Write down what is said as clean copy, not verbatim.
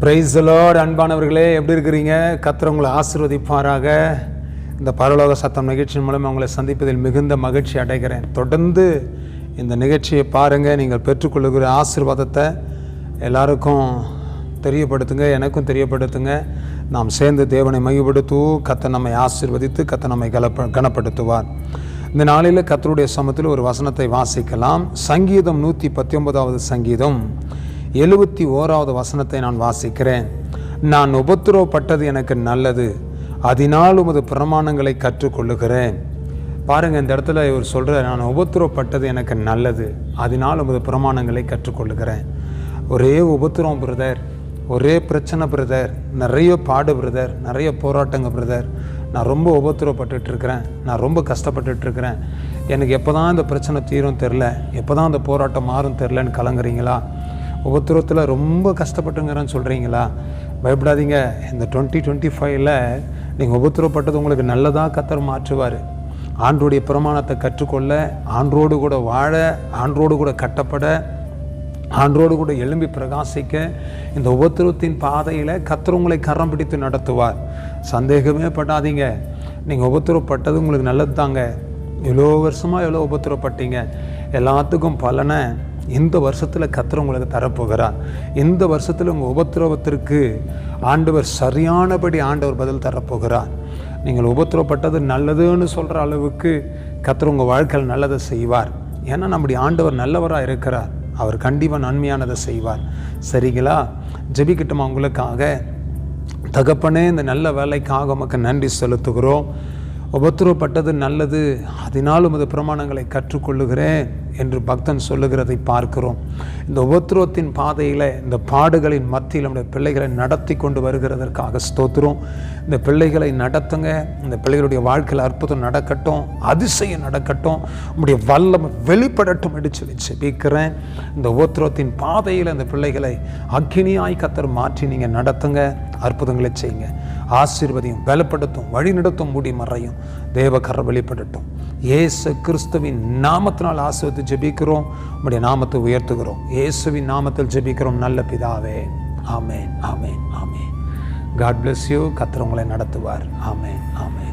Praise the Lord. அன்பானவர்களே, எப்படி இருக்கிறீங்க? கர்த்தர் உங்களை ஆசீர்வதிப்பாராக. இந்த பரலோக சத்தம் நிகழ்ச்சியின் மூலம் உங்களை சந்திப்பதில் மிகுந்த மகிழ்ச்சி அடைகிறேன். தொடர்ந்து இந்த நிகழ்ச்சியை பாருங்கள். நீங்கள் பெற்றுக்கொள்ளுகிற ஆசீர்வாதத்தை எல்லாருக்கும் தெரியப்படுத்துங்க, எனக்கும் தெரியப்படுத்துங்க. நாம் சேர்ந்து தேவனை மகிமைப்படுத்துவோம். கர்த்தர் நம்மை ஆசீர்வதித்து கர்த்தர் நம்மை கனப்படுத்துவார். இந்த நாளில் கர்த்தருடைய சமூகத்தில் ஒரு வசனத்தை வாசிக்கலாம். சங்கீதம் 119வது சங்கீதம் 71வது வசனத்தை நான் வாசிக்கிறேன். நான் உபத்திரவப்பட்டது எனக்கு நல்லது, அதனால் உமது பிரமாணங்களை கற்றுக்கொள்ளுகிறேன். பாருங்கள், இந்த இடத்துல இவர் சொல்கிறார், நான் உபத்திரவப்பட்டது எனக்கு நல்லது, அதனால் உமது பிரமாணங்களை கற்றுக்கொள்ளுகிறேன். ஒரே உபத்திரம் பிரதர், ஒரே பிரச்சனை பிரதர், நிறைய பாடு பிரதர், நிறைய போராட்டங்க பிரதர், நான் ரொம்ப உபத்திரவப்பட்டுருக்கிறேன், நான் ரொம்ப கஷ்டப்பட்டுருக்கிறேன், எனக்கு எப்போ தான் இந்த பிரச்சனை தீரும் தெரில, எப்போ தான் இந்த போராட்டம் மாறும் தெரிலன்னு கலங்குறீங்களா? உபத்திரவத்தில் ரொம்ப கஷ்டப்பட்டுங்கிறேன்னு சொல்கிறீங்களா? பயப்படாதீங்க. இந்த 2025 நீங்கள் உபத்திரவப்பட்டது உங்களுக்கு நல்லதாக கர்த்தர் மாற்றுவார். ஆண்டோடைய பிரமாணத்தை கற்றுக்கொள்ள, ஆண்டோடு கூட வாழ, ஆண்டோடு கூட கட்டப்பட, ஆண்டோடு கூட எழும்பி பிரகாசிக்க இந்த உபத்திரவத்தின் பாதையில் கர்த்தர் உங்களை கரம் பிடித்து நடத்துவார். சந்தேகமே படாதீங்க. நீங்கள் உபத்திரவப்பட்டது உங்களுக்கு நல்லது தாங்க. எவ்வளோ வருஷமாக எவ்வளோ உபத்திரவப்பட்டீங்க, எல்லாத்துக்கும் பலனை இந்த வருஷத்தில் கர்த்தர் உங்களுக்கு தரப்போகிறார். இந்த வருஷத்தில் உங்கள் உபத்திரவத்திற்கு ஆண்டவர் சரியானபடி பதில் தரப்போகிறார். நீங்கள் உபத்திரவப்பட்டது நல்லதுன்னு சொல்கிற அளவுக்கு கர்த்தர் உங்கள் வாழ்க்கையில் நல்லதை செய்வார். ஏன்னா நம்முடைய ஆண்டவர் நல்லவராக இருக்கிறார். அவர் கண்டிப்பாக நன்மையானதை செய்வார். சரிங்களா? ஜெபிக்கட்டுமா உங்களுக்காக? தகப்பனே, இந்த நல்ல வேலைக்காக உமக்கு நன்றி செலுத்துகிறோம். உபத்திரவப்பட்டது நல்லது, அதனால் உமது பிரமாணங்களை கற்றுக்கொள்ளுகிறேன் என்று பக்தன் சொல்லுகிறதை பார்க்கிறோம். இந்த உபத்திரவத்தின் பாதையில், இந்த பாடுகளின் மத்தியில் நம்முடைய பிள்ளைகளை நடத்தி கொண்டு வருகிறதற்காக ஸ்தோத்திரம். இந்த பிள்ளைகளை நடத்துங்க. இந்த பிள்ளைகளுடைய வாழ்க்கையில் அற்புதம் நடக்கட்டும், அதிசயம் நடக்கட்டும், உங்களுடைய வல்லமை வெளிப்படட்டும் என்று சொல்லி ஜெபிக்கிறேன். இந்த உபத்திரவத்தின் பாதையில் இந்த பிள்ளைகளை அக்கினியாய் கர்த்தர் மாற்றி நீங்கள் நடத்துங்க, அற்புதங்களை செய்யுங்க, ஆசீர்வதியும், பலப்படுத்தும், வழி நடத்தும், மூடி மறையும், தேவகரம் வெளிப்படட்டும். இயேசு கிறிஸ்துவின் நாமத்தினால் ஆசீர்வதித்து ஜெபிக்கிறோம். உம்முடைய நாமத்தை உயர்த்துகிறோம். இயேசுவின் நாமத்தில் ஜெபிக்கிறோம் நல்ல பிதாவே. ஆமேன், ஆமேன், ஆமேன். God bless you. கர்த்தர் உங்களை நடத்துவார். ஆமேன், ஆமேன்.